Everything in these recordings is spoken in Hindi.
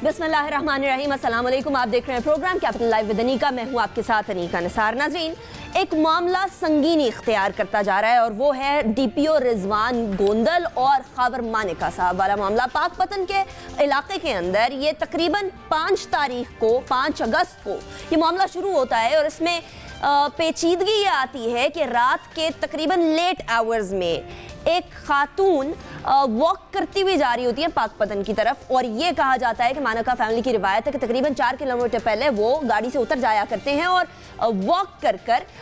बिस्मिल्लाहिर्रहमानिर्रहीम, अस्सलाम वालेकुम। आप देख रहे हैं program Capital Live with Anika. मैं हूं आपके साथ अनीका निसार। नाज़रीन, एक मामला संगीनी इख्तियार करता जा रहा है और वो है डीपीओ रिजवान गोंदल और खावर मानिका साहब वाला मामला। पाकपतन के इलाके के अंदर ये तकरीबन 5 अगस्त को ये मामला शुरू होता है और इसमें पेचीदगी ये आती है कि रात के तकरीबन लेट आवर्स में एक खातून वॉक करती हुई जा रही होती है पाकपतन की तरफ, और ये कहा जाता है कि मानका फैमिली की रिवायत है कि तकरीबन 4 किलोमीटर पहले वो गाड़ी से उतर जाया करते हैं और वॉक कर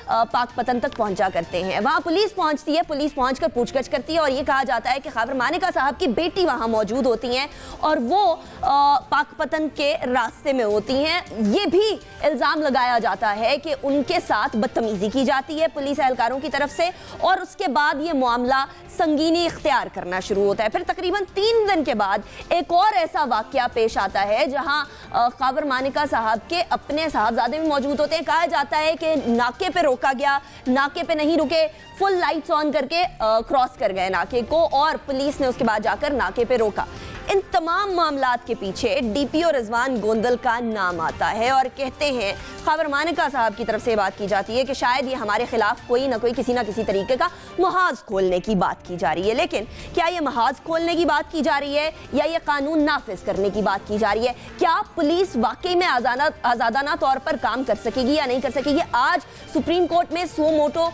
पाकपतन तक पहुंचा करते हैं। वहाँ पुलिस पहुंचती है, पुलिस पहुंचकर पूछगछ करती है और ये कहा जाता है कि खावर मानिका साहब की बेटी वहाँ मौजूद होती हैं और वो पाकपतन के रास्ते में होती हैं। ये भी इल्ज़ाम लगाया जाता है कि उनके साथ बदतमीज़ी की जाती है पुलिस एहलकारों की तरफ से, और उसके बाद ये मामला संगीनी इख्तियार करना शुरू होता है। फिर तकरीबन 3 दिन के बाद एक और ऐसा वाकया पेश आता है जहां खावर मानिका साहब के अपने साहबजादे भी मौजूद होते हैं। कहा जाता है कि नाके पे रोका गया, नाके पे नहीं रुके, फुल लाइट्स ऑन करके क्रॉस कर गए नाके को और पुलिस ने उसके बाद जाकर नाके पे रोका। इन तमाम मामलात के पीछे डीपीओ रिजवान गोंदल का नाम आता है और कहते हैं, खावर मानिका साहब की तरफ से बात की जाती है कि शायद ये हमारे खिलाफ कोई ना कोई किसी ना किसी तरीके का महाज खोलने की बात की जा रही है। लेकिन क्या ये महाज खोलने की बात की जा रही है या ये कानून नाफिज करने की बात की जा रही है? क्या पुलिस वाकई में आजादाना तौर पर काम कर सकेगी या नहीं कर सकेगी? आज सुप्रीम कोर्ट में सो मोटो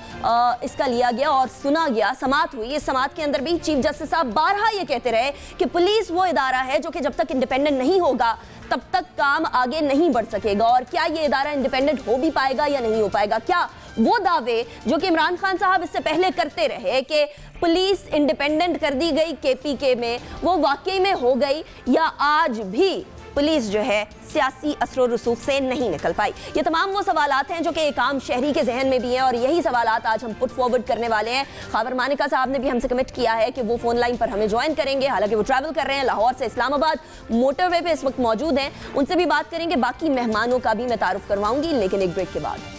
इसका लिया गया और सुना गया, समाअत हुई। इस समाअत के अंदर भी चीफ जस्टिस साहब बारहा ये कहते रहे कि पुलिस वो इदारा है जो कि जब तक इंडिपेंडेंट नहीं होगा तब तक काम आगे नहीं बढ़ सकेगा। और क्या ये इदारा इंडिपेंडेंट हो भी पाएगा या नहीं हो पाएगा? क्या वो दावे जो कि इमरान खान साहब इससे पहले करते रहे कि पुलिस इंडिपेंडेंट कर दी गई केपीके में, वो वाकई में हो गई, या आज भी पुलिस जो है सियासी असर रसूख से नहीं निकल पाई? ये तमाम वो सवालात हैं जो कि एक आम शहरी के जहन में भी हैं और यही सवालात आज हम पुट फॉरवर्ड करने वाले हैं। खावर मानिका साहब ने भी हमसे कमिट किया है कि वो फोन लाइन पर हमें ज्वाइन करेंगे। हालांकि वो ट्रैवल कर रहे हैं, लाहौर से इस्लामाबाद मोटरवे पे इस वक्त मौजूद हैं, उनसे भी बात करेंगे। बाकी मेहमानों का भी मैं तारुफ करवाऊंगी, लेकिन एक ब्रेक के बाद।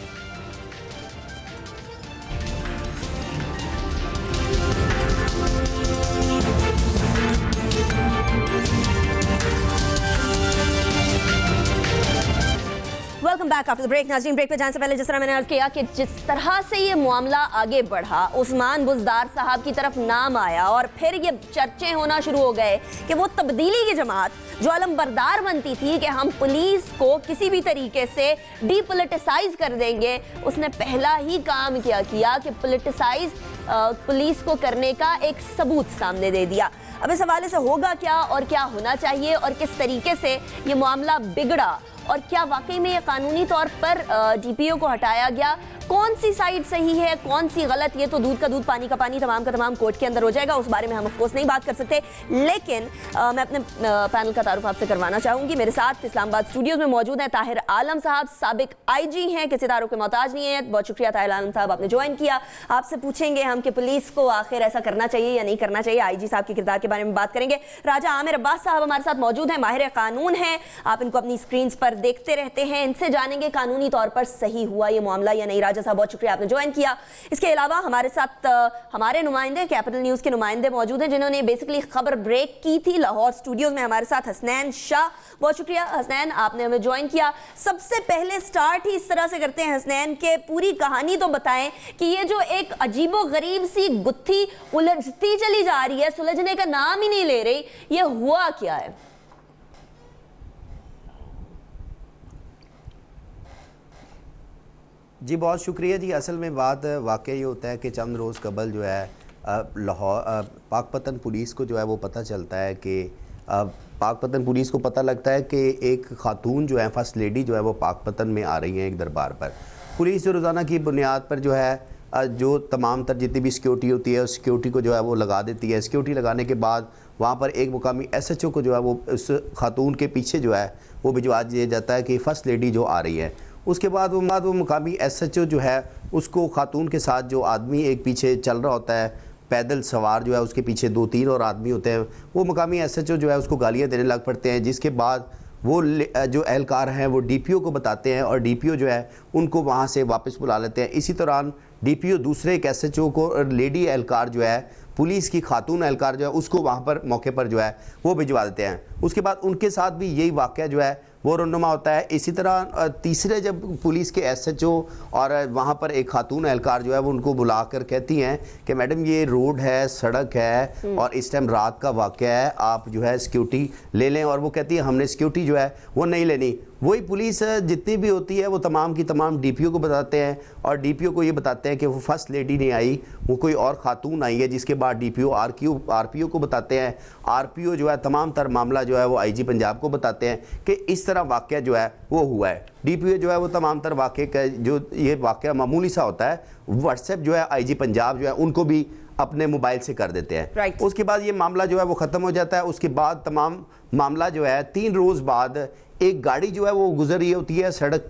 Welcome back after the break. नाज़रीन, ब्रेक पे जाने से पहले जिस तरह मैंने अर्ज किया कि जिस तरह से ये मामला आगे बढ़ा, उस्मान बुज़दार साहब की तरफ नाम आया और फिर ये चर्चे होना शुरू हो गए कि वो तब्दीली की जमात जो अलमबरदार बनती थी कि हम पुलिस को किसी भी तरीके से डीपोलिटिसाइज कर देंगे, उसने पहला ही काम क्या किया कि पोलिटिसाइज पुलिस को करने का एक सबूत सामने दे दिया। अब इस हवाले से होगा क्या और क्या होना चाहिए और किस तरीके से ये मामला बिगड़ा और क्या वाकई में ये कानूनी तौर पर डीपीओ को हटाया गया, कौन सी साइड सही है कौन सी गलत, ये तो दूध का दूध पानी का पानी तमाम का तमाम कोर्ट के अंदर हो जाएगा। उस बारे में हम ऑफकोर्स नहीं बात कर सकते, लेकिन मैं अपने पैनल का तारुफ आपसे करवाना चाहूँगी। मेरे साथ इस्लामाबाद स्टूडियोज में मौजूद हैं ताहिर आलम साहब, साबिक IG हैं, किसी तारुफ के मोहताज नहीं है। बहुत शुक्रिया ताहिर आलम साहब, आपने ज्वाइन किया। आपसे पूछेंगे हम कि पुलिस को आखिर ऐसा करना चाहिए या नहीं करना चाहिए। IG साहब के किरदार के बारे में बात करेंगे। राजा आमिर अब्बास साहब हमारे साथ मौजूद हैं, माहिर कानून हैं, आप इनको अपनी स्क्रीन पर देखते रहते हैं, इनसे जानेंगे कानूनी तौर पर सही हुआ ये मामला या नहीं। राजा साहब बहुत शुक्रिया, आपने ज्वाइन किया। इसके अलावा हमारे साथ हमारे नुमाइंदे, कैपिटल न्यूज़ के नुमाइंदे मौजूद हैं जिन्होंने बेसिकली खबर ब्रेक की थी लाहौर स्टूडियोज में। हमारे साथ हसनैन शाह, बहुत शुक्रिया हसनैन, आपने हमें ज्वाइन किया। सबसे पहले स्टार्ट ही इस तरह से करते हैं हसनैन के पूरी कहानी तो बताएं कि ये जो एक अजीबो गरीब सी गुत्थी उलझती चली जा रही है, सुलझने का नाम ही नहीं ले रही, ये हुआ क्या है? जी बहुत शुक्रिया जी। असल में बात वाकई ये होता है कि चंद रोज़ कबल जो है लाहौर पाकपतन पुलिस को जो है वो पता चलता है कि पाकपतन पुलिस को पता लगता है कि एक खातून जो है फर्स्ट लेडी जो है वो पाकपतन में आ रही हैं एक दरबार पर। पुलिस जो रोज़ाना की बुनियाद पर जो है जो तमाम तर जितनी भी सिक्योरिटी होती है उस सिक्योरिटी को जो है वो लगा देती है। सिक्योरिटी लगाने के बाद वहाँ पर एक मुकामी SHO को जो है वो उस खातून के पीछे जो है वो भिजवा दिया जाता है कि फ़र्स्ट लेडी जो आ रही है। उसके बाद वो मुकामी SHO जो है उसको खातून के साथ जो आदमी एक पीछे चल रहा होता है पैदल सवार जो है उसके पीछे 2-3 और आदमी होते हैं, वो मुकामी SHO जो है उसको गालियाँ देने लग पड़ते हैं। जिसके बाद वो जो एहलकार हैं वो DPO को बताते हैं और DPO जो है उनको वहाँ से वापस बुला लेते हैं। इसी दौरान DPO दूसरे एक SHO को लेडी एहलकार जो है पुलिस की खातून एहलकार जो है उसको वहाँ पर मौके पर जो है वो भिजवा देते हैं। उसके बाद उनके साथ भी यही वाक़या जो है वो रनुमा होता है। इसी तरह तीसरे जब पुलिस के SHO और वहाँ पर एक खातून एहलकार जो है वो उनको बुलाकर कहती हैं कि मैडम ये रोड है, सड़क है और इस टाइम रात का वाक़या है, आप जो है सिक्योरिटी ले लें। और वो कहती है हमने सिक्योरिटी जो है वो नहीं लेनी। वही पुलिस जितनी भी होती है वो तमाम की तमाम DPO को बताते हैं और DPO को ये बताते हैं कि वो फर्स्ट लेडी नहीं आई, वो कोई और खातून आई है। जिसके बाद DPO RPO को बताते हैं। RPO जो है तमाम तर मामला जो है वो IG पंजाब को बताते हैं कि इस तरह वाक़या जो है वो हुआ है। DPO जो है वो तमाम तर वाक़े का जो ये वाक़या मामूली सा होता है WhatsApp जो है IG पंजाब जो है उनको भी अपने मोबाइल से कर देते हैं। Right. उसके बाद ये मामला जो है वो ख़त्म हो जाता है। उसके बाद तमाम मामला जो है 3 रोज़ बाद एक गाड़ी जो है वो गुजर रही होती है सड़क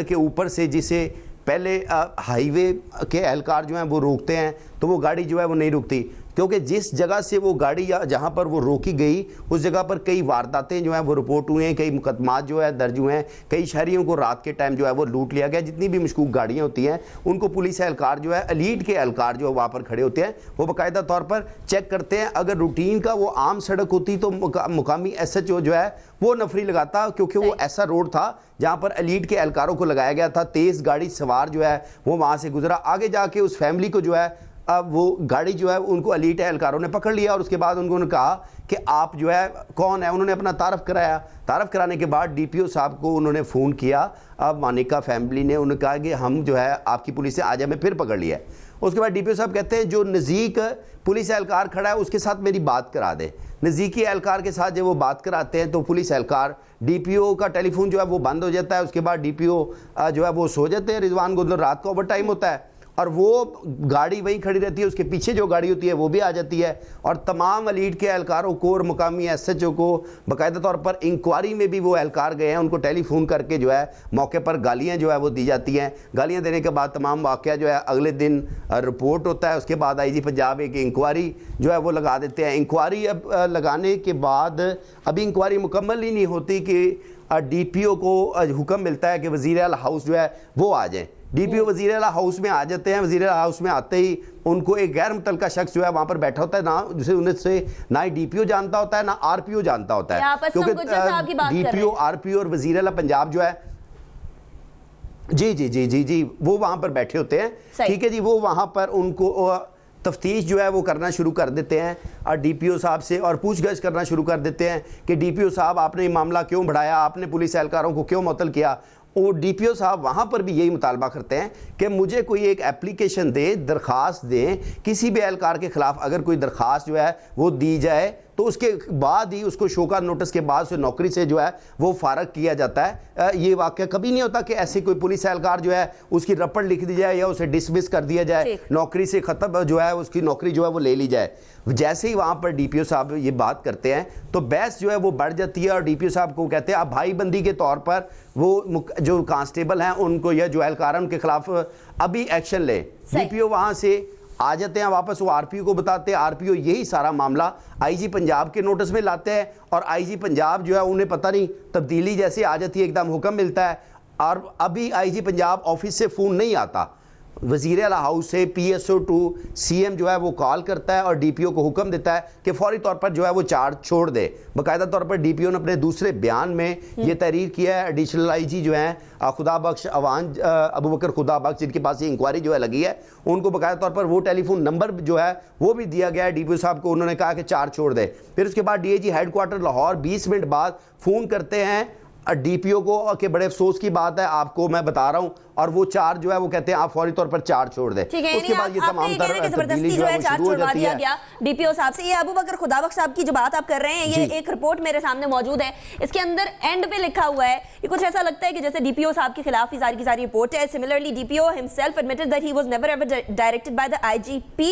के ऊपर से, जिसे पहले हाईवे के एहलकार जो हैं वो रोकते हैं, तो वो गाड़ी जो है वो नहीं रुकती क्योंकि जिस जगह से वो गाड़ी जहाँ पर वो रोकी गई उस जगह पर कई वारदातें जो हैं वो रिपोर्ट हुए हैं, कई मुकदमात जो है दर्ज हुए हैं, कई शहरियों को रात के टाइम जो है वो लूट लिया गया। जितनी भी मशकूक गाड़ियाँ होती हैं उनको पुलिस एहलकार जो है एलीट के एहलकार जो वहाँ पर खड़े होते हैं वो बाकायदा तौर पर चेक करते हैं। अगर रूटीन का वो आम सड़क होती तो मुकामी SHO जो है वो नफरी लगाता, क्योंकि वो ऐसा रोड था जहाँ पर एलीट के एहलकारों को लगाया गया था। तेज़ गाड़ी सवार जो है वो वहाँ से गुजरा, आगे जाके उस फैमिली को जो है अब वो गाड़ी जो है उनको एलीट एहलकारों ने पकड़ लिया और उसके बाद उन्होंने कहा कि आप जो है कौन है। उन्होंने अपना तारफ़ कराया। तारफ़ कराने के बाद DPO साहब को उन्होंने फ़ोन किया। अब मानिका फैमिली ने उन्होंने कहा कि हम जो है आपकी पुलिस से आज हमें फिर पकड़ लिया है। उसके बाद DPO साहब कहते हैं जो नज़दीक पुलिस एहलकार खड़ा है उसके साथ मेरी बात करा दे। नज़दीकी एहलकार के साथ जब वो बात कराते हैं तो पुलिस एहलकार DPO का टेलीफोन जो है वो बंद हो जाता है। उसके बाद DPO जो है वो सो जाते हैं। रिजवान गोंदल रात का ओवर टाइम होता है और वो गाड़ी वहीं खड़ी रहती है, उसके पीछे जो गाड़ी होती है वो भी आ जाती है और तमाम एलीट के एहलकारों को और मुकामी SHO को बाकायदा तौर पर इंक्वायरी में भी वो एहलकार गए हैं, उनको टेलीफोन करके जो है मौके पर गालियां जो है वो दी जाती हैं। गालियां देने के बाद तमाम वाक़या जो है अगले दिन रिपोर्ट होता है। उसके बाद IG पंजाब एक इंक्वायरी जो है वो लगा देते हैं। इंक्वायरी अब लगाने के बाद अभी इंक्वायरी मुकम्मल ही नहीं होती कि DPO को हुक्म मिलता है कि वज़ीर आला हाउस जो है वो आ जाए। DPO वज़ीर आला हाउस में आ जाते हैं। वज़ीर आला हाउस में आते ही उनको एक गैर मुतल्लका शख्स जो है वहाँ पर बैठा होता है, ना जिसे उनसे ना ही DPO जानता होता है ना RPO जानता होता है, क्योंकि DPO RPO और वज़ीर आला पंजाब जो है जी वो वहाँ पर बैठे होते हैं। ठीक है जी, वो वहाँ पर उनको तफ्तीश जो है वो करना शुरू कर देते हैं और DPO साहब से और पूछगछ करना शुरू कर देते हैं कि DPO साहब आपने ये मामला क्यों बढ़ाया, आपने पुलिस एहलकारों को क्यों मुअत्तल किया। और DPO साहब वहाँ पर भी यही मुतालबा करते हैं कि मुझे कोई एक एप्लीकेशन दे, दरख्वास्त दें किसी भी एहलकार के ख़िलाफ़। अगर कोई दरख्वास्त जो है वो दी जाए तो उसके बाद ही उसको शोका नोटिस के बाद उसे नौकरी से जो है वो फारग किया जाता है। ये वाक़या कभी नहीं होता कि ऐसे कोई पुलिस एहलकार जो है उसकी रपट लिख दी जाए या उसे डिसमिस कर दिया जाए, नौकरी से ख़त्म जो है उसकी नौकरी जो है वो ले ली जाए। जैसे ही वहाँ पर DPO साहब ये बात करते हैं तो बहस जो है वो बढ़ जाती है और DPO साहब को कहते हैं आप भाई बंदी के तौर पर वो जो कांस्टेबल हैं उनको या जो एहलकार उनके खिलाफ अभी एक्शन लें। DPO वहाँ से आ जाते हैं वापस, वो RPO को बताते हैं। RPO यही सारा मामला IG पंजाब के नोटिस में लाते हैं और IG पंजाब जो है उन्हें पता नहीं तब्दीली जैसे आ जाती है, एकदम हुक्म मिलता है और अभी IG पंजाब ऑफिस से फ़ोन नहीं आता, वज़ीर आला हाउस से PSO टू CM जो है वो कॉल करता है और DPO को हुक्म देता है कि फौरी तौर पर जो है वो चार्ज छोड़ दे। बाकायदा तौर पर DPO ने अपने दूसरे बयान में ये तहरीर किया है। एडिशनल IG जो हैं खुदा बख्श अवान अबू बकर खुदा बख्श, जिनके पास ये इंक्वायरी जो है लगी है, उनको बाकायदा तौर पर वो टेलीफोन नंबर जो है वो भी दिया गया है DPO साहब को। उन्होंने कहा कि चार्ज छोड़ दे। फिर उसके बाद DIG हेडक्वार्टर लाहौर 20 मिनट बाद फ़ोन करते हैं DPO को कि बड़े अफसोस की बात है, आपको मैं बता रहा हूँ, और वो चार्ज जो है वो कहते हैं आप फौरी तौर पर चार्ज छोड़ दें। उसके बाद ये तमाम जबरदस्ती जो है चार्ज छुड़वा दिया गया DPO साहब से। ये अबू बकर खुदाबख्श साहब की जो बात आप कर रहे हैं, ये एक रिपोर्ट मेरे सामने मौजूद है। इसके अंदर एंड पे लिखा हुआ है, ये कुछ ऐसा लगता है कि जैसे DPO साहब के खिलाफ ही सारी की सारी रिपोर्ट है। Similarly DPO himself admitted that he was never ever directed by the IGP,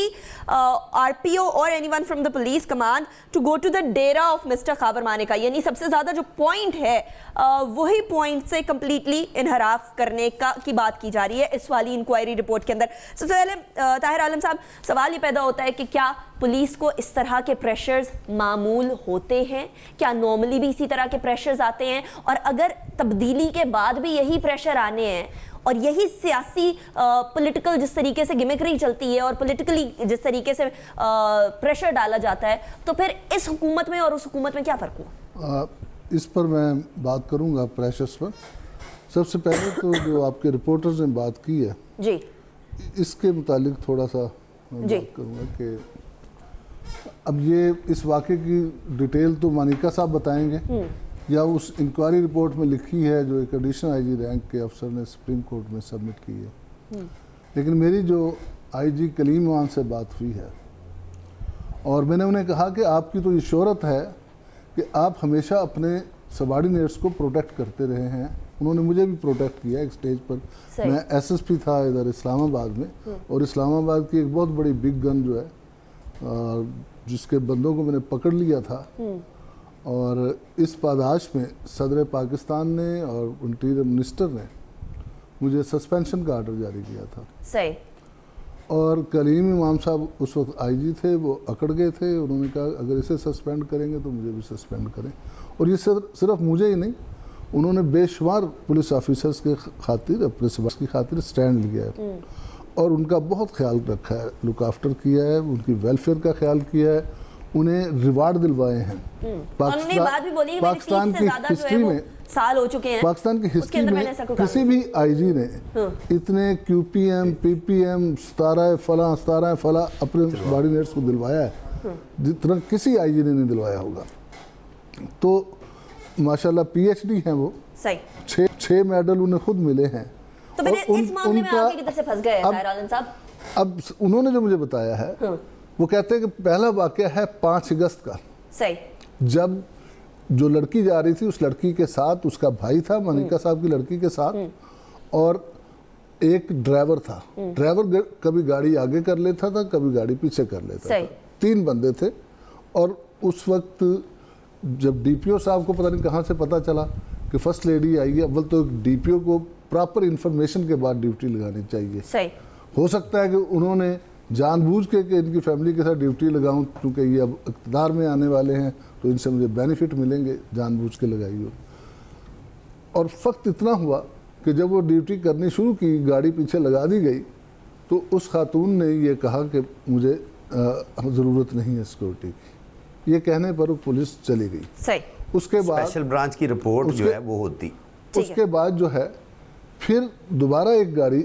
RPO or anyone from the police command to go to the Dera of Mr. Khawar मानेका। यानी सबसे ज्यादा जो पॉइंट है वही पॉइंट से कंप्लीटली इनहराफ करने की बात की जा रही है इस वाली इंक्वायरी रिपोर्ट के अंदर। सबसे पहले ताहिर आलम साहब, सवाल ये पैदा होता है कि क्या पुलिस को इस तरह के प्रेशर्स मामूल होते हैं? क्या नॉर्मली भी इसी तरह के प्रेशर्स आते हैं? और अगर तब्दीली के बाद भी यही प्रेशर आने हैं और यही सियासी पॉलिटिकल जिस तरीके से गिमिक्री चलती है और पॉलिटिकली जिस तरीके से प्रेशर डाला जाता है, तो फिर इस हुकूमत में और उस हुकूमत में क्या फ़र्क हुआ? इस पर मैं बात करूंगा, प्रेशर्स पर। सबसे पहले तो जो आपके रिपोर्टर्स ने बात की है जी, इसके मुतालिक थोड़ा सा मैं बात करूंगा कि अब ये इस वाक़े की डिटेल तो मानिका साहब बताएंगे या उस इंक्वायरी रिपोर्ट में लिखी है जो एक एडिशनल आईजी रैंक के अफसर ने सुप्रीम कोर्ट में सबमिट की है। लेकिन मेरी जो आईजी कलीम ईमान से बात हुई है और मैंने उन्हें कहा कि आपकी तो ये शोहरत है कि आप हमेशा अपने सबॉर्डिनेट्स को प्रोटेक्ट करते रहे हैं। उन्होंने मुझे भी प्रोटेक्ट किया एक स्टेज पर। मैं एसएसपी था इधर इस्लामाबाद में और इस्लामाबाद की एक बहुत बड़ी बिग गन जो है जिसके बंदों को मैंने पकड़ लिया था और इस पादाश में सदर पाकिस्तान ने और इंटीरियर मिनिस्टर ने मुझे सस्पेंशन का आर्डर जारी किया था। सही। और कलीम ईमान साहब उस वक्त आईजी थे, वो अकड़ गए थे। उन्होंने कहा अगर इसे सस्पेंड करेंगे तो मुझे भी सस्पेंड करें। और ये सिर्फ मुझे ही नहीं, उन्होंने बेशुमार पुलिस ऑफिसर्स के खातिर, अपने समाज की खातिर स्टैंड लिया है और उनका बहुत ख्याल रखा है, लुक आफ्टर किया है, उनकी वेलफेयर का ख्याल किया है, उन्हें रिवार्ड दिलवाए हैं। पाकिस्तान की हिस्ट्री में साल हो चुके हैं, पाकिस्तान की हिस्ट्री में किसी भी आईजी ने इतने क्यूपीएम पीपीएम 17 फला अपने सबॉर्डिनेट्स को दिलवाया है जितना किसी आईजी ने नहीं दिलवाया होगा। तो माशाल्लाह पीएचडी हैं वो, सही 6 मेडल उन्हें खुद मिले हैं। तो फिर इस मामले में आप किधर से फंस गए ताहिर आलम साहब? अब उन्होंने जो मुझे बताया है वो कहते हैं कि पहला वाकया है 5 अगस्त का, सही, जब जो लड़की जा रही थी उस लड़की के साथ उसका भाई था, मनिका साहब की लड़की के साथ, और एक ड्राइवर था। ड्राइवर कभी गाड़ी आगे कर लेता था, कभी गाड़ी पीछे कर लेता था। 3 बंदे थे। और उस वक्त जब डीपीओ साहब को पता नहीं कहाँ से पता चला कि फर्स्ट लेडी आई है, अव्वल तो डीपीओ को प्रॉपर इंफॉर्मेशन के बाद ड्यूटी लगानी चाहिए। सही। हो सकता है कि उन्होंने जानबूझ के कि इनकी फैमिली के साथ ड्यूटी लगाऊं क्योंकि ये अब इक़्तिदार में आने वाले हैं तो इनसे मुझे बेनिफिट मिलेंगे, जानबूझ के लगाई हो। और फ़क्त इतना हुआ कि जब वो ड्यूटी करनी शुरू की, गाड़ी पीछे लगा दी गई, तो उस खातून ने ये कहा कि मुझे ज़रूरत नहीं है सिक्योरिटी की। ये कहने पर वो पुलिस चली गई। सही। उसके बाद स्पेशल ब्रांच की रिपोर्ट जो है वो होती। उसके बाद जो है फिर दोबारा एक गाड़ी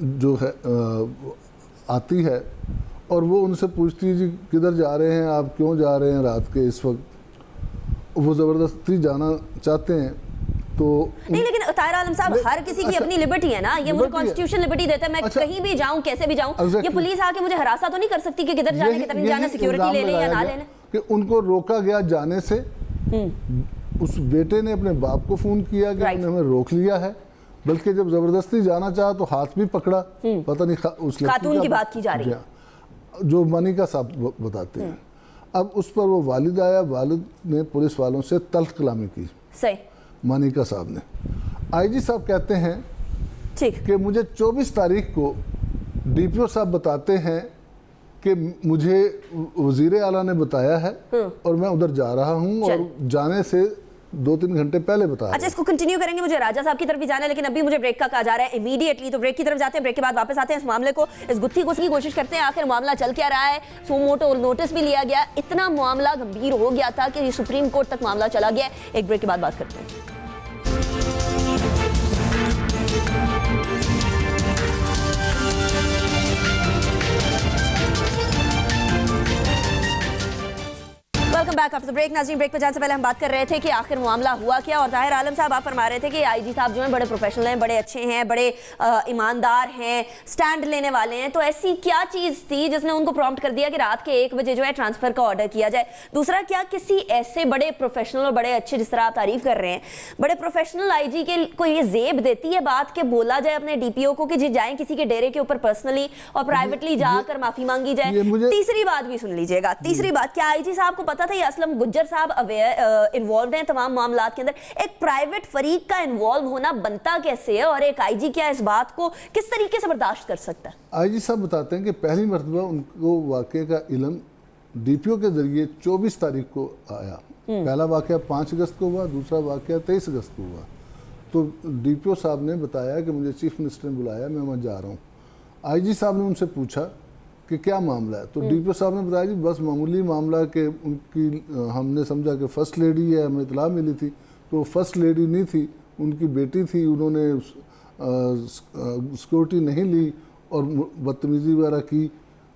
जो है आती है और वो उनसे पूछती है जी किधर जा रहे हैं आप, क्यों जा रहे हैं रात के इस वक्त। वो ज़बरदस्ती जाना चाहते हैं तो नहीं, लेकिन ताहिर आलम साहब हर किसी की अपनी लिबर्टी है ना, ये मुझे कॉन्स्टिट्यूशन लिबर्टी देता है, मैं कहीं भी जाऊं कैसे भी जाऊं। ये पुलिस आके मुझे हरासा तो नहीं कर सकती कि किधर जाना किधर नहीं जाना, सिक्योरिटी ले लें या ना ले लें। कि उनको रोका गया जाने से। उस बेटे ने अपने बाप को फ़ोन किया कि उन्होंने हमें रोक लिया है, बल्कि जब ज़बरदस्ती जाना चाहा तो हाथ भी पकड़ा। पता नहीं उस खातून की बात की जा रही है जो मनिका साहब बताते हैं। अब उस पर वो वालिद आया, वालिद ने पुलिस वालों से तल्ख कलामी की। सही। मनिका साहब ने। आईजी साहब कहते हैं ठीक कि मुझे 24 तारीख को डीपीओ साहब बताते हैं कि मुझे वज़ीर आला ने बताया है और मैं उधर जा रहा हूँ, और जाने से 2-3 घंटे पहले बताया। अच्छा, इसको कंटिन्यू करेंगे, मुझे राजा साहब की तरफ भी जाना है, लेकिन अभी मुझे ब्रेक का कहा जा रहा है इमीडिएटली, तो ब्रेक की तरफ जाते हैं। ब्रेक के बाद वापस आते हैं, इस मामले को, इस गुत्थी को की कोशिश करते हैं, आखिर मामला चल क्या रहा है। सो मोटो नोटिस भी लिया गया, इतना मामला गंभीर हो गया था कि सुप्रीम कोर्ट तक मामला चला गया। एक ब्रेक के बाद बात करते हैं। Welcome back after the break. नाज़रीन, ब्रेक पे जाने से पहले हम बात कर रहे थे कि आखिर मामला हुआ क्या, और ताहिर आलम साहब आप फरमा रहे थे कि आईजी साहब जो हैं बड़े प्रोफेशनल हैं, बड़े अच्छे हैं, बड़े ईमानदार हैं, स्टैंड लेने वाले हैं। तो ऐसी क्या चीज़ थी जिसने उनको प्रॉम्प्ट कर दिया कि रात के 1 बजे जो है ट्रांसफ़र का ऑर्डर किया जाए? दूसरा, क्या किसी ऐसे बड़े प्रोफेशनल और बड़े अच्छे, जिस तरह आप तारीफ कर रहे हैं, बड़े प्रोफेशनल आईजी के को ये जेब देती है बात के बोला जाए अपने डीपीओ को कि जी जाएं किसी के डेरे के ऊपर पर्सनली और प्राइवेटली जाकर माफ़ी मांगी जाए? तीसरी बात भी सुन लीजिएगा। तीसरी बात, क्या आईजी साहब को पता था ये असलम गुज्जर साहब इन्वॉल्व हैं तमाम मामलात के अंदर, एक प्राइवेट फरीक का इन्वॉल्व होना बनता कैसे है और एक आईजी क्या इस बात को किस तरीके से बर्दाश्त कर सकता है? आईजी साहब बताते हैं कि पहली मरतबा उनको वाक़े का इल्म डीपीओ के जरिए 24 तारीख को आया। पहला वाक़या 5 अगस्त को हुआ, दूसरा वाक़या 23 अगस्त को हुआ। तो डीपीओ साहब ने बताया कि मुझे चीफ मिनिस्टर ने बुलाया, मैं वहाँ जा रहा हूँ। आईजी साहब ने उनसे पूछा कि क्या मामला है, तो डीपीओ साहब ने बताया जी बस मामूली मामला के उनकी हमने समझा कि फ़र्स्ट लेडी है, हमें इतला मिली थी। तो फर्स्ट लेडी नहीं थी, उनकी बेटी थी, उन्होंने सिक्योरिटी नहीं ली और बदतमीज़ी वगैरह की।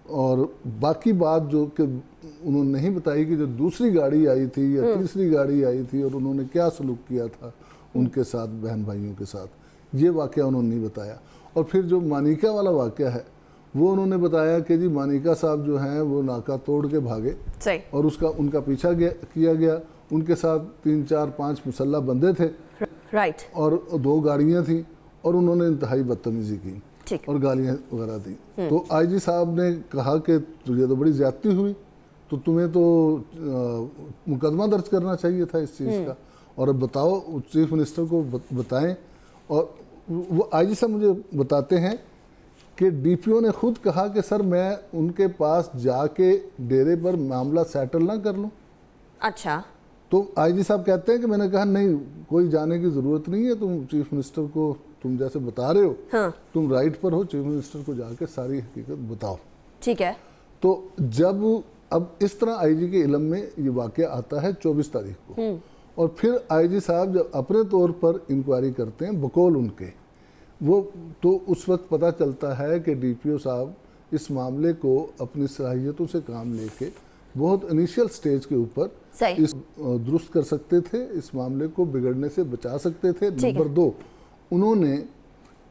और बाकी बात जो कि उन्होंने नहीं बताई कि जो दूसरी गाड़ी आई थी या तीसरी गाड़ी आई थी और उन्होंने क्या सलूक किया था उनके साथ, बहन भाइयों के साथ, ये वाक़या उन्होंने नहीं बताया। और फिर जो मानिका वाला वाक़या है वो उन्होंने बताया कि जी मानिका साहब जो हैं वो नाका तोड़ के भागे और उनका पीछा किया गया। उनके साथ 3, 4, 5 मुसल्ला बंदे थे, राइट, और 2 गाड़ियाँ थी और उन्होंने इंतहाई बदतमीज़ी की और गालियाँ वगैरह दी। तो आईजी साहब ने कहा कि तुझे तो बड़ी ज़्यादती हुई, तो तुम्हें तो मुकदमा दर्ज करना चाहिए था इस चीज़ का, और अब बताओ चीफ मिनिस्टर को बताएं। और वो आईजी साहब मुझे बताते हैं कि डीपीओ ने खुद कहा कि सर मैं उनके पास जाके डेरे पर मामला सेटल ना कर लूँ। अच्छा, तो आईजी साहब कहते हैं कि मैंने कहा नहीं, कोई जाने की ज़रूरत नहीं है, तुम चीफ मिनिस्टर को तुम जैसे बता रहे हो, हाँ। तुम राइट पर हो, चीफ मिनिस्टर को जाके सारी हकीकत बताओ। ठीक है। तो जब अब इस तरह आईजी के इल्म में ये वाक़या आता है 24 तारीख को, और फिर आईजी साहब जब अपने तौर पर इंक्वायरी करते हैं बकौल उनके, वो तो उस वक्त पता चलता है कि डीपीओ साहब इस मामले को अपनी सलाहियतों से काम लेके बहुत इनिशियल स्टेज के ऊपर इस दुरुस्त कर सकते थे, इस मामले को बिगड़ने से बचा सकते थे। नंबर 2, उन्होंने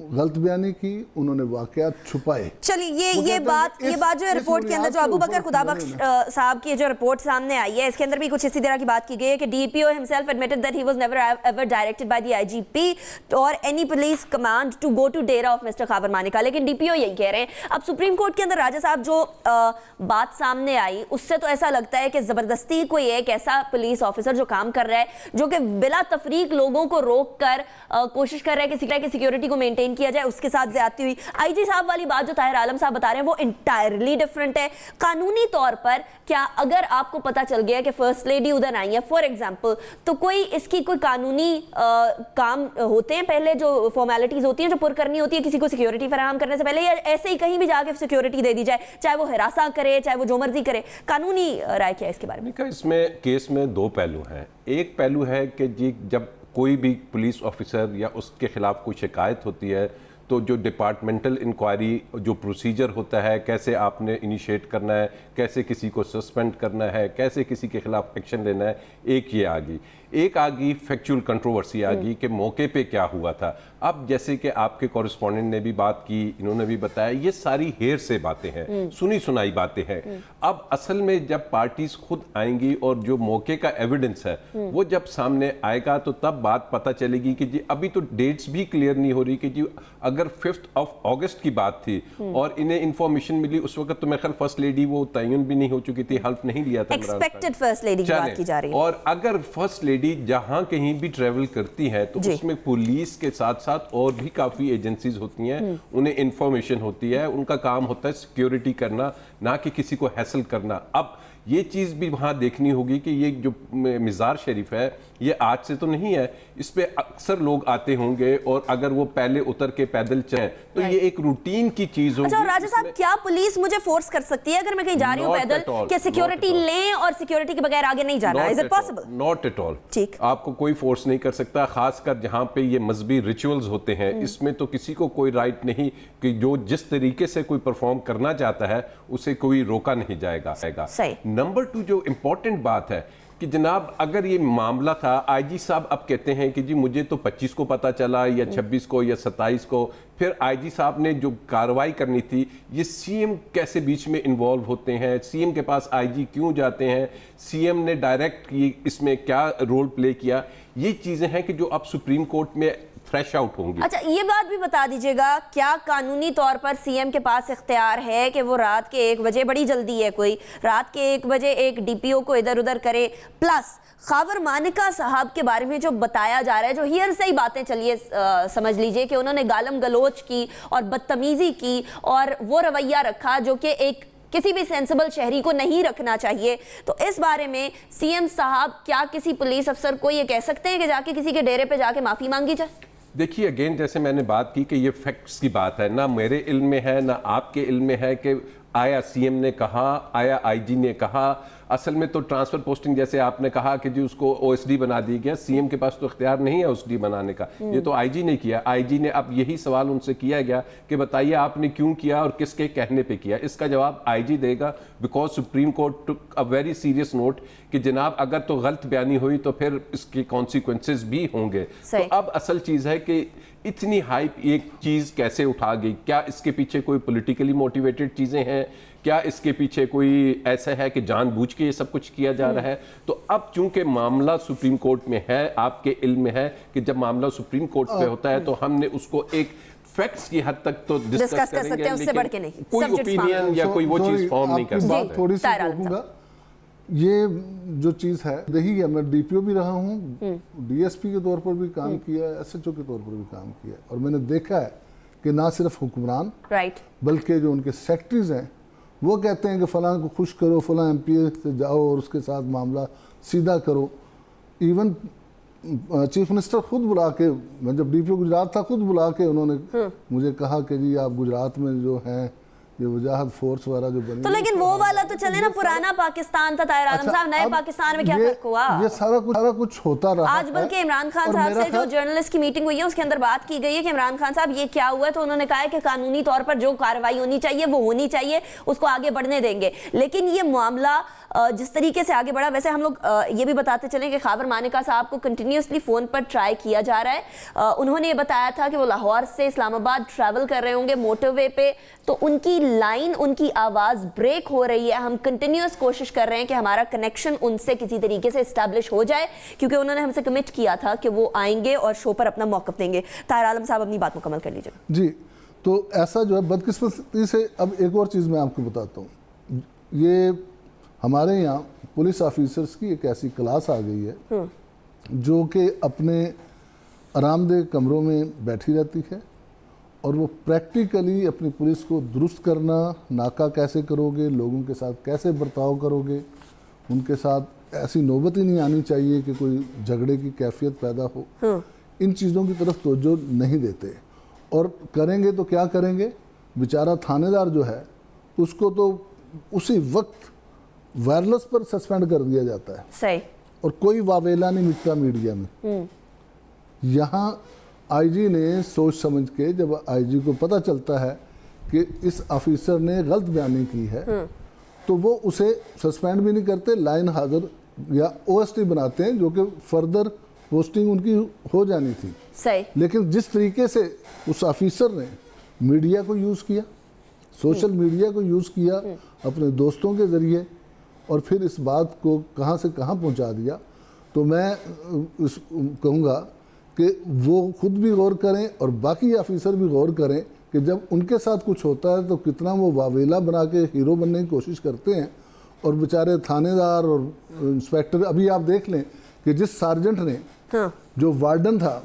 गलत बयानी की, उन्होंने वाकयात छुपाए। चलिए ये बात जो है रिपोर्ट के अंदर जो अबू बकर खुदाबख्श साहब की जो रिपोर्ट सामने आई है, इसके अंदर भी कुछ इसी तरह की बात की गई है कि DPO himself admitted that he was never ever directed by the IGP और any police command to go to Dera of Mister Khawar Manika. लेकिन डीपीओ यही कह रहे हैं। अब सुप्रीम कोर्ट के अंदर राजा साहब जो बात सामने आई उससे तो ऐसा लगता है कि जबरदस्ती कोई एक ऐसा पुलिस ऑफिसर जो काम कर रहा है, जो कि बिला तफरीक लोगों को रोक कर कोशिश कर रहा है कि सिक्योरिटी को मेंटेन किया जाए, उसके साथ ज्यादती हुई। आईजी साहब वाली बात जो ताहिर आलम साहब बता रहे हैं वो इंटायरली डिफरेंट है। कानूनी तौर पर क्या अगर आपको पता चल गया कि फर्स्ट लेडी उधर आई है फॉर एग्जांपल, तो कोई इसकी कोई कानूनी काम होते हैं पहले, जो फॉर्मेलिटीज होती हैं जो पुर करनी होती है किसी को सिक्योरिटी फराहम करने से पहले, या ऐसे ही कहीं भी जाके सिक्योरिटी दे दी जाए, चाहे वो हिरासा करे चाहे वो जो मर्जी करे? कानूनी राय क्या है इसके बारे में? इसमें केस में 2 पहलू हैं। एक पहलू है कि जी जब कोई भी पुलिस ऑफिसर या उसके खिलाफ कोई शिकायत होती है तो जो डिपार्टमेंटल इंक्वायरी जो प्रोसीजर होता है, कैसे आपने इनिशिएट करना है, कैसे किसी को सस्पेंड करना है, कैसे किसी के खिलाफ एक्शन लेना है, एक ये आ गई। एक आ गई फैक्चुअल कंट्रोवर्सी आ गई कि मौके पे क्या हुआ था। अब जैसे कि आपके कॉरेस्पॉन्डेंट ने भी बात की, इन्होंने भी बताया, ये सारी हेर से बातें हैं, सुनी सुनाई बातें हैं। अब असल में जब पार्टीज खुद आएंगी और जो मौके का एविडेंस है वो जब सामने आएगा तो तब बात पता चलेगी कि जी अभी तो डेट्स भी क्लियर नहीं हो रही कि जी अगर 5 अगस्त की बात थी और इन्हें इंफॉर्मेशन मिली उस वक्त तो मेरे ख्याल फर्स्ट लेडी वो तयन भी नहीं हो चुकी थी, हल्फ नहीं लिया था, एक्सपेक्टेड फर्स्ट लेडी की बात की जा रही है। और अगर फर्स्ट लेडी जहां कहीं भी ट्रेवल करती है तो उसमें पुलिस के साथ साथ और भी काफी एजेंसीज होती हैं, उन्हें इंफॉर्मेशन होती है, उनका काम होता है सिक्योरिटी करना, ना कि किसी को हैसल करना। अब ये चीज़ भी वहाँ देखनी होगी कि ये जो मज़ार शरीफ है ये आज से तो नहीं है, इस पे अक्सर लोग आते होंगे और अगर वो पहले उतर के पैदल चलें तो ये एक रूटीन की चीज़ होगी। अच्छा राजा साहब, क्या पुलिस मुझे फोर्स कर सकती है अगर मैं कहीं जा रही हूँ पैदल कि सिक्योरिटी लें और सिक्योरिटी के बगैर आगे नहीं जाना? Is it possible? Not at all. ठीक, आपको कोई फोर्स नहीं कर सकता, खासकर जहाँ पे ये मजहबी रिचुअल्स होते हैं, इसमें तो किसी को कोई राइट नहीं कि जो जिस तरीके से कोई परफॉर्म करना चाहता है उसे कोई रोका नहीं जाएगा। नंबर 2 जो इम्पोर्टेंट बात है कि जनाब अगर ये मामला था, आईजी साहब अब कहते हैं कि जी मुझे तो 25 को पता चला या 26 को या 27 को, फिर आईजी साहब ने जो कार्रवाई करनी थी, ये सीएम कैसे बीच में इन्वॉल्व होते हैं, सीएम के पास आईजी क्यों जाते हैं, सीएम ने डायरेक्ट इसमें क्या रोल प्ले किया, ये चीज़ें हैं कि जो अब सुप्रीम कोर्ट में फ्रेश आउट होंगी। अच्छा, ये बात भी बता दीजिएगा, क्या कानूनी तौर पर सीएम के पास इख्तियार है कि वो रात के 1 बजे, बड़ी जल्दी है कोई, रात के 1 बजे एक डीपीओ को इधर उधर करे, प्लस खावर मानिका साहब के बारे में जो बताया जा रहा है, जो हियर से ही बातें चलिए समझ लीजिए कि उन्होंने गालम गलोच की और बदतमीजी की और वो रवैया रखा जो कि एक किसी भी सेंसिबल शहरी को नहीं रखना चाहिए, तो इस बारे में सीएम साहब क्या किसी पुलिस अफसर को ये कह सकते हैं कि जाके किसी के डेरे पे जाके माफी मांगी जाए? देखिए, अगेन जैसे मैंने बात की कि ये फैक्ट्स की बात है, ना मेरे इल्म में है ना आपके इल्म में है कि आया सीएम ने कहा, आया आईजी ने कहा। असल में तो ट्रांसफर पोस्टिंग, जैसे आपने कहा कि जी उसको ओएसडी बना दी गया, सीएम के पास तो इख्तियार नहीं है ओएसडी बनाने का, ये तो आईजी ने किया। आईजी ने अब यही सवाल उनसे किया गया कि बताइए आपने क्यों किया और किसके कहने पे किया। इसका जवाब आईजी देगा, because supreme court took a very serious note कि जनाब अगर तो गलत बयानी हुई तो फिर इसके कॉन्सिक्वेंसेस भी होंगे। तो अब असल चीज़ है कि इतनी हाइप एक चीज़ कैसे उठा गई, क्या इसके पीछे कोई पॉलिटिकली मोटिवेटेड चीज़ें हैं, क्या इसके पीछे कोई ऐसा है कि जानबूझ के ये सब कुछ किया जा रहा है? तो अब चूंकि मामला सुप्रीम कोर्ट में है, आपके इल्म में है कि जब मामला सुप्रीम कोर्ट पे होता है तो हमने उसको एक फैक्ट्स की हद तक तो डिस्कस कर सकते हैं, उससे बढ़ के नहीं, कोई ओपिनियन या कोई वो चीज फॉर्म नहीं कर सकते। थोड़ी सी कहूंगा, ये जो चीज़ है रही है, मैं डीपीओ भी रहा हूँ, डीएसपी के तौर पर भी काम किया है, एसएचओ के तौर पर भी काम किया है, और मैंने देखा है कि ना सिर्फ हुक्मरान बल्कि जो उनके सेक्रेटरीज हैं वो कहते हैं कि फलां को खुश करो, फलां एमपीए से जाओ और उसके साथ मामला सीधा करो। इवन चीफ मिनिस्टर खुद बुला के, मैं जब डीपीओ गुजरात था, खुद बुला के उन्होंने मुझे कहा कि जी आप गुजरात में जो हैं ये वजाहत फोर्स वाला जो बनी, तो लेकिन वो वाला तो चले ना, पुराना पाकिस्तान था ताहिर आलम साहब, नए पाकिस्तान में क्या फर्क हुआ? ये सारा कुछ होता रहा। आज बल्कि इमरान खान साहब से जो जर्नलिस्ट की मीटिंग हुई है उसके अंदर बात की गई है कि इमरान खान साहब ये क्या हुआ है, तो उन्होंने कहा है कि कानूनी तौर पर जो कार्रवाई होनी चाहिए वो होनी चाहिए, उसको आगे बढ़ने देंगे। लेकिन ये मामला जिस तरीके से आगे बढ़ा, वैसे हम लोग ये भी बताते चलें कि खावर मानिका साहब को कंटिन्यूसली फ़ोन पर ट्राई किया जा रहा है। उन्होंने ये बताया था कि वो लाहौर से इस्लामाबाद ट्रैवल कर रहे होंगे मोटरवे पे, तो उनकी लाइन, उनकी आवाज़ ब्रेक हो रही है। हम कंटिन्यूस कोशिश कर रहे हैं कि हमारा कनेक्शन उनसे किसी तरीके से इस्टेब्लिश हो जाए, क्योंकि उन्होंने हमसे कमिट किया था कि वो आएंगे और शो पर अपना मौक़िफ़ देंगे। ताहिर आलम साहब अपनी बात मुकम्मल कर लीजिए। जी, तो ऐसा जो है बदकिस्मती से, अब एक और चीज़ मैं आपको बताता हूँ, ये हमारे यहाँ पुलिस ऑफिसर्स की एक ऐसी क्लास आ गई है जो कि अपने आरामदेह कमरों में बैठी रहती है और वो प्रैक्टिकली अपनी पुलिस को दुरुस्त करना, नाका कैसे करोगे, लोगों के साथ कैसे बर्ताव करोगे, उनके साथ ऐसी नौबत ही नहीं आनी चाहिए कि कोई झगड़े की कैफियत पैदा हो, इन चीज़ों की तरफ तवज्जो नहीं देते। और करेंगे तो क्या करेंगे, बेचारा थानेदार जो है उसको तो उसी वक्त वायरलेस पर सस्पेंड कर दिया जाता है। सही। और कोई वावेला नहीं मिलता मीडिया में। यहाँ आईजी ने सोच समझ के, जब आईजी को पता चलता है कि इस ऑफिसर ने गलत बयानी की है, तो वो उसे सस्पेंड भी नहीं करते, लाइन हाजिर या ओएसटी बनाते हैं, जो कि फर्दर पोस्टिंग उनकी हो जानी थी। सही। लेकिन जिस तरीके से उस ऑफिसर ने मीडिया को यूज़ किया, सोशल मीडिया को यूज़ किया अपने दोस्तों के ज़रिए, और फिर इस बात को कहाँ से कहाँ पहुँचा दिया, तो मैं कहूँगा कि वो खुद भी गौर करें और बाकी ऑफिसर भी गौर करें कि जब उनके साथ कुछ होता है तो कितना वो वावेला बना के हीरो बनने की कोशिश करते हैं। और बेचारे थानेदार और इंस्पेक्टर, अभी आप देख लें कि जिस सार्जेंट ने जो वार्डन था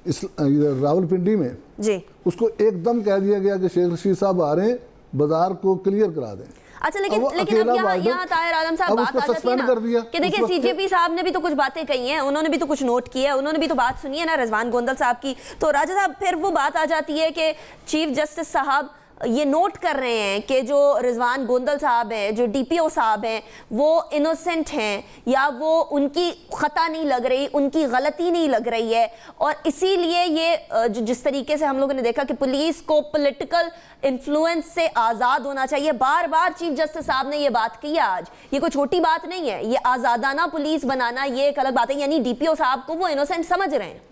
इस रावलपिंडी में जी, उसको एकदम कह दिया गया कि शेख रशीद साहब आ रहे हैं, बाजार को क्लियर करा दें। अच्छा, लेकिन अब यहाँ ताहिर आलम साहब बात आ जाती है ना कि देखिए सीजेपी साहब ने भी तो कुछ बातें कही हैं, उन्होंने भी तो कुछ नोट किया है, उन्होंने भी तो बात सुनी है ना रिजवान गोंदल साहब की। तो राजा साहब, फिर वो बात आ जाती है कि चीफ जस्टिस साहब ये नोट कर रहे हैं कि जो रिजवान गोंदल साहब हैं, जो डीपीओ साहब हैं, वो इनोसेंट हैं या वो उनकी खता नहीं लग रही, उनकी गलती नहीं लग रही है, और इसीलिए ये जिस तरीके से हम लोगों ने देखा कि पुलिस को पॉलिटिकल इन्फ्लुएंस से आज़ाद होना चाहिए, बार बार चीफ जस्टिस साहब ने ये बात की आज, ये कोई छोटी बात नहीं है, ये आज़ादाना पुलिस बनाना ये एक अलग बात है, यानी डीपीओ साहब को वो इनोसेंट समझ रहे हैं।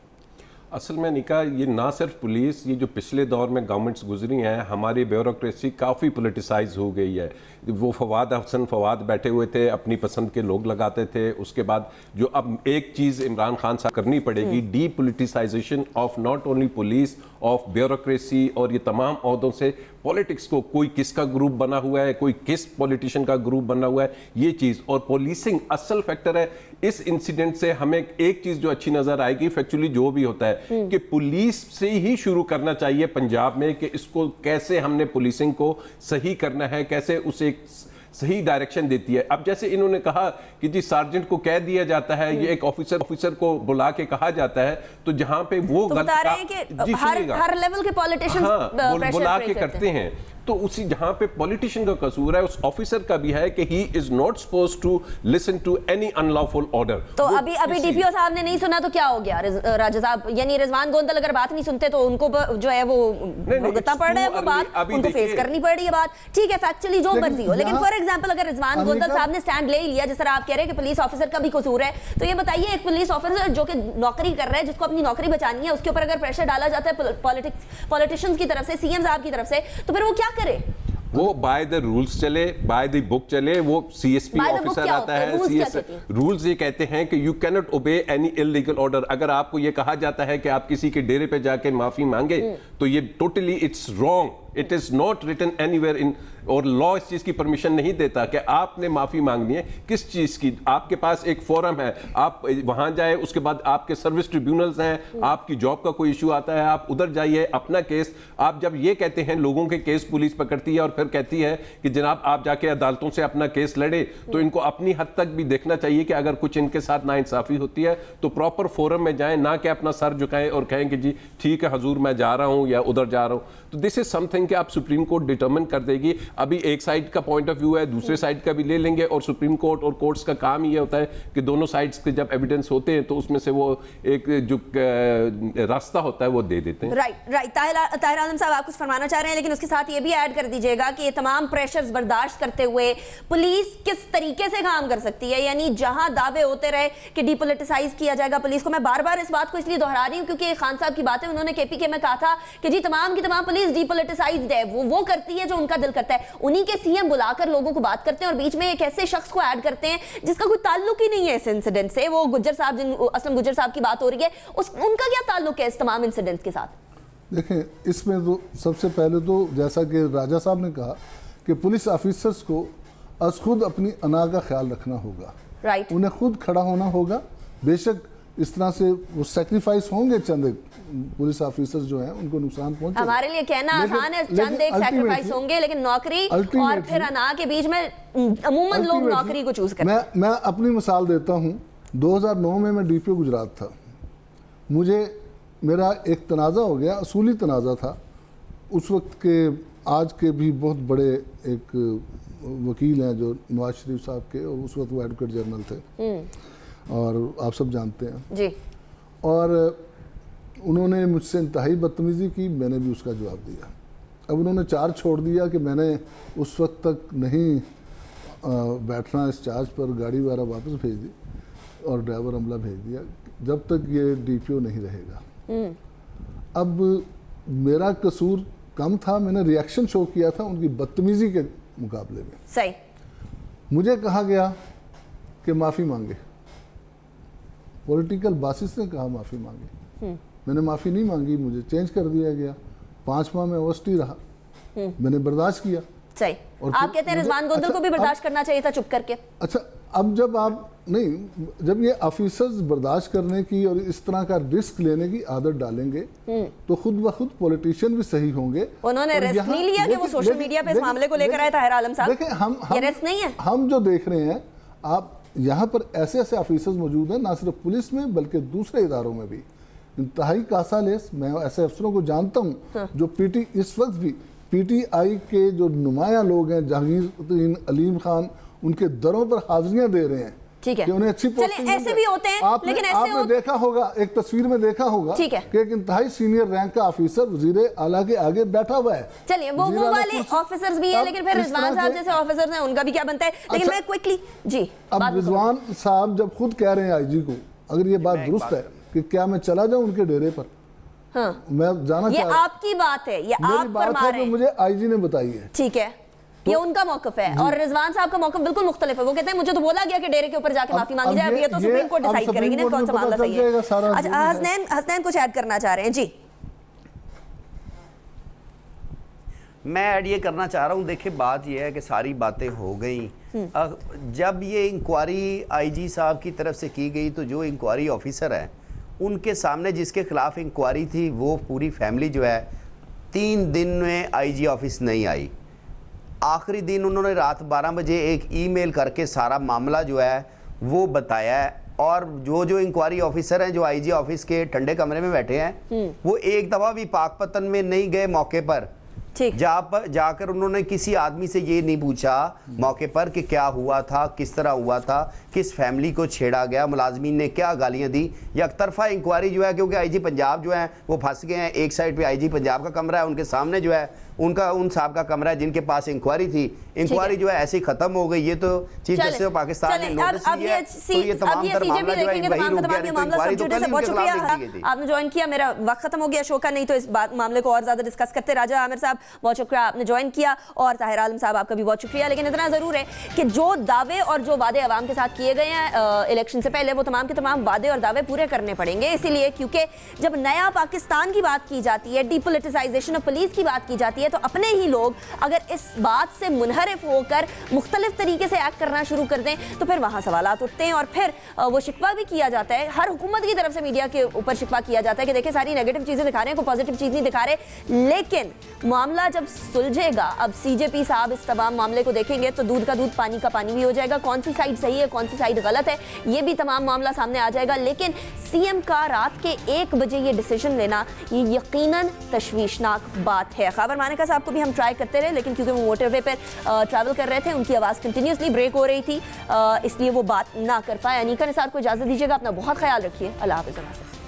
असल में निका ये ना सिर्फ पुलिस, ये जो पिछले दौर में गवर्नमेंट्स गुजरी हैं, हमारी ब्यूरोक्रेसी काफ़ी पोलिटिसाइज हो गई है। वो फवाद बैठे हुए थे, अपनी पसंद के लोग लगाते थे। उसके बाद जो अब एक चीज़ इमरान खान साहब करनी पड़ेगी, D politicisation of not only police, of bureaucracy और ये तमाम ओहदों से पॉलिटिक्स को, कोई किसका ग्रुप बना हुआ है, कोई किस पॉलिटिशियन का ग्रुप बना हुआ है, ये चीज़ और पुलिसिंग असल फैक्टर है। इस इंसिडेंट से हमें एक चीज़ जो अच्छी नज़र आएगी, फैक्चुअली जो भी होता है कि पुलिस से ही शुरू करना चाहिए पंजाब में, कि इसको कैसे हमने पुलिसिंग को सही करना है, कैसे उसे एक सही डायरेक्शन देती है। अब जैसे इन्होंने कहा कि जी सार्जेंट को कह दिया जाता है, ये एक ऑफिसर को बुला के कहा जाता है, तो जहां पे वो तो बता रहे हैं कि हर लेवल के पॉलिटिशियंस बुला के करते हैं, तो उसी जहां पे पॉलिटिशियन का कसूर है, उस ऑफिसर का भी है कि he is not supposed to listen to any unlawful order. तो अभी डीपीओ साहब ने नहीं सुना तो क्या हो गया राजा साहब? यानी रिजवान गोंदल अगर बात नहीं सुनते तो उनको जो है वो भुगतना पड़ रहा है, वो बात उनको फेस करनी पड़ रही है बात। ठीक है, फैक्चुअली जो मर्जी हो, लेकिन फॉर एग्जांपल अगर रिजवान गोंदल साहब ने स्टैंड ले लिया, जिस तरह आप कह रहे हैं कि पुलिस ऑफिसर का भी कसूर है, तो ये बताइए एक पुलिस ऑफिसर जो कि नौकरी कर रहा है, जिसको अपनी नौकरी बचानी है, उसके ऊपर अगर प्रेशर डाला जाता है पॉलिटिशियंस की तरफ से, सीएम साहब की तरफ से, तो फिर वो क्या करे? वो बाय द रूल्स चले, बाय द बुक चले। वो सीएसपी ऑफिसर आता है, रूल्स ये कहते हैं कि you can not obey any illegal order. अगर आपको ये कहा जाता है कि आप किसी के डेरे पे जाके माफी मांगे, तो ये totally it's wrong, it is not written anywhere in, और लॉ इस चीज की परमिशन नहीं देता कि आपने माफी मांगनी है। किस चीज की? आपके पास एक फोरम है, आप वहां जाए, उसके बाद आपके सर्विस ट्रिब्यूनल्स हैं, आपकी जॉब का कोई इशू आता है, आप उधर जाइए, अपना केस। आप जब ये कहते हैं, लोगों के केस पुलिस पकड़ती है और फिर कहती है कि जनाब आप जाके अदालतों से अपना केस लड़े, तो इनको अपनी हद तक भी देखना चाहिए कि अगर कुछ इनके साथ नाइंसाफी होती है तो प्रॉपर फोरम में जाएं, ना कि अपना सर झुकाएं और कहें कि जी ठीक है हजूर मैं जा रहा हूं या उधर जा रहा हूं। तो दिस इज समथिंग कि आप सुप्रीम कोर्ट डिटरमिन कर देगी। अभी एक साइड का पॉइंट ऑफ व्यू है, दूसरे साइड का भी ले लेंगे, और सुप्रीम कोर्ट और कोर्ट्स का काम ये होता है कि दोनों साइड्स के जब एविडेंस होते हैं तो उसमें से वो एक जो रास्ता होता है वो दे देते हैं। राइट। ताहिर आलम साहब आप कुछ फरमाना चाह रहे हैं, लेकिन उसके साथ ये भी ऐड कर दीजिएगा कि ये तमाम प्रेशर्स बर्दाश्त करते हुए पुलिस किस तरीके से काम कर सकती है? यानी जहां दावे होते रहे कि डिपोलिटिसाइज किया जाएगा पुलिस को, मैं बार बार इस बात को इसलिए दोहरा रही हूं क्योंकि खान साहब की बात है, उन्होंने केपीके में कहा था कि जी तमाम की तमाम पुलिस डिपोलिटिसाइज्ड है, वो करती है जो उनका दिल करता है। उन्हीं के सीएम बुलाकर लोगों को बात करते हैं और बीच में एक ऐसे शख्स को ऐड करते हैं जिसका कोई ताल्लुक ही नहीं है इस इंसिडेंट से। वो गुज्जर साहब, असलम गुज्जर साहब की बात हो रही है, उनका क्या ताल्लुक है इस तमाम इंसिडेंट के साथ? देखें, इसमें तो सबसे पहले तो जैसा कि राजा साहब ने कहा कि पुलिस ऑफिसर्स को अज खुद अपनी अना का ख्याल रखना होगा। राइट। उन्हें खुद खड़ा होना होगा। बेशक इस तरह से वो सेक्रीफाइस होंगे, चंद पुलिस ऑफिसर्स जो हैं उनको नुकसान पहुंचे। हमारे लिए कहना आसान है, चंद एक सेक्रीफाइस होंगे, लेकिन नौकरी और फिर अना के बीच में अमूमन लोग नौकरी को चूज करते हैं। मैं अपनी मिसाल देता हूं। 2009 में मैं डीपीओ गुजरात था। मेरा एक तनाज़ा हो गया, असूली तनाज़ा था। उस वक्त के आज के भी बहुत बड़े एक वकील हैं जो नवाज शरीफ साहब के, और उस वक्त वो एडवोकेट जनरल थे और आप सब जानते हैं जी। और उन्होंने मुझसे इंतहाई बदतमीज़ी की, मैंने भी उसका जवाब दिया। अब उन्होंने चार्ज छोड़ दिया कि मैंने उस वक्त तक नहीं बैठना इस चार्ज पर, गाड़ी वगैरह वापस भेज दी और ड्राइवर अमला भेज दिया जब तक ये डीपीओ नहीं रहेगा। अब मेरा कसूर कम था, मैंने रिएक्शन शो किया था उनकी बदतमीज़ी के मुकाबले में। सही। मुझे कहा गया कि माफ़ी मांगे, पॉलिटिकल बासिस ने कहा माफ़ी मांगे। मैंने माफ़ी नहीं मांगी, मुझे चेंज कर दिया गया। 5 माह में ओएसटी रहा, मैंने बर्दाश्त किया। सही। और आप कहते हैं रिजवान गोंदल को भी बर्दाश्त करना चाहिए था चुप करके। अच्छा, अब जब आप नहीं, जब ये ऑफिसर्स बर्दाश्त करने की और इस तरह का रिस्क लेने की आदत डालेंगे तो खुद ब खुद पॉलिटिशियन भी सही होंगे। उन्होंने रिस्क नहीं लिया कि वो सोशल मीडिया पे इस मामले को लेकर आए ताहिर आलम साहब। देखिए, ये रिस्क नहीं है। हम जो देख रहे हैं, आप यहाँ पर ऐसे ऐसे ऑफिसर्स मौजूद हैं, ना सिर्फ पुलिस में बल्कि दूसरे इदारों में भी, इंतहाई कासालेस। मैं ऐसे अफसरों को जानता हूँ जो इस वक्त भी पीटीआई के जो नुमाया लोग हैं, जहांगीर अलीम खान, उनके दरों पर हाजिरियां दे रहे हैं। ठीक है, कि उन्हें अच्छी पोस्टिंग ऐसे भी होते हैं, लेकिन आपने देखा होगा, एक तस्वीर में देखा होगा कि एक इंतहाई सीनियर रैंक का ऑफिसर वजीर आला के आगे बैठा हुआ है। चलिए, वो वाले ऑफिसर्स भी है, लेकिन फिर रिजवान साहब जैसे ऑफिसर्स हैं उनका भी क्या बनता है। लेकिन मैं क्विकली जी, अब रिजवान साहब जब खुद कह रहे हैं आईजी को, अगर ये बात दुरुस्त है कि क्या मैं चला जाऊं उनके डेरे पर, हाँ। मैं जाना ये चाह रहा आपकी बात है, ये मेरी आप बात फरमा है रहे जो हैं। मुझे आईजी ने बताई है। ठीक है, ये उनका मौकफ है और रिजवान साहब का मौकफ बिल्कुल मुख्तलिफ है। वो कहते हैं मुझे तो बोला गया कि डेरे के ऊपर जाके माफी मांगी जाए, अब ये तो सुप्रीम कोर्ट डिसाइड करेगी ना कौन सा मामला सही है। अच्छा, हसनैन कुछ ऐड करना चाह रहे हैं जी। मैं ऐड ये करना चाह रहा हूँ, देखिए बात ये है कि सारी बातें हो गई। जब ये इंक्वायरी आईजी साहब की तरफ से की गई तो जो इंक्वायरी ऑफिसर है उनके सामने जिसके खिलाफ इंक्वायरी थी वो पूरी फैमिली जो है 3 दिन में आईजी ऑफिस नहीं आई। आखिरी दिन उन्होंने रात 12 बजे एक ईमेल करके सारा मामला जो है वो बताया है। और जो इंक्वायरी ऑफिसर हैं जो आईजी ऑफिस के ठंडे कमरे में बैठे हैं वो एक दफ़ा भी पाकपतन में नहीं गए मौके पर। जाकर उन्होंने किसी आदमी से ये नहीं पूछा मौके पर कि क्या हुआ था, किस तरह हुआ था, किस फैमिली को छेड़ा गया, मुलाजमीन ने क्या गालियां दी। या एकतरफा इंक्वायरी जो है, क्योंकि आईजी पंजाब जो है वो फंस गए हैं। एक साइड पे आईजी पंजाब का कमरा है, उनके सामने जो है उन साहब का कमरा है जिनके पास इंक्वायरी थी। इंक्वायरी जो है ऐसे ही खत्म हो गई। ये तो चीफ जस्टिस ऑफ पाकिस्तान ने नोटिस किया है, तो ये तमाम मामला जो है वही रुक गया। इंक्वायरी तो कल उनके खिलाफ की गई थी। आपने ज्वाइन किया, मेरा वक्त खत्म हो गया शोका, नहीं तो इस मामले को और ज्यादा डिस्कस करते। राजा आमिर साहब बहुत शुक्रिया, आपने ज्वाइन किया, और ताहिर आलम साहब आपका भी बहुत शुक्रिया। लेकिन इतना जरूर है कि जो दावे और जो वादे अवाम के साथ किए गए हैं इलेक्शन से पहले, वो तमाम के तमाम वादे और दावे पूरे करने पड़ेंगे। इसीलिए क्योंकि जब नया पाकिस्तान की बात की जाती है, डीपोलिटिसाइजेशन ऑफ पुलिस की बात की जाती है, तो अपने ही लोग अगर इस बात से मुनहरिफ होकर मुख्तलिफ तरीके से एक्ट करना शुरू कर दें तो फिर वहां सवालात उठते हैं। और फिर वो शिकवा भी किया जाता है, हर हुकूमत की तरफ से मीडिया के ऊपर शिकवा किया जाता है कि देखिए सारी नेगेटिव चीजें दिखा रहे हैं, कोई पॉजिटिव चीज नहीं दिखा रहे। लेकिन मामला जब सुलझेगा, अब सीजेपी साहब इस तमाम मामले को देखेंगे तो दूध का दूध पानी का पानी भी हो जाएगा। कौन सी साइड सही है, कौन सी साइड गलत है, ये भी तमाम मामला सामने आ जाएगा। लेकिन सीएम का रात के 1 बजे ये डिसीजन लेना, ये यकीनन तशवीशनाक बात है। खबर मानिका साहब को भी हम ट्राई करते रहे, लेकिन क्योंकि वो मोटरवे पर ट्रैवल कर रहे थे, उनकी आवाज़ कंटिन्यूसली ब्रेक हो रही थी, इसलिए वो बात ना कर पाए। अनीका निसार को इजाज़त दीजिएगा, अपना बहुत ख्याल रखिए। अल्लाह हाफ़िज़।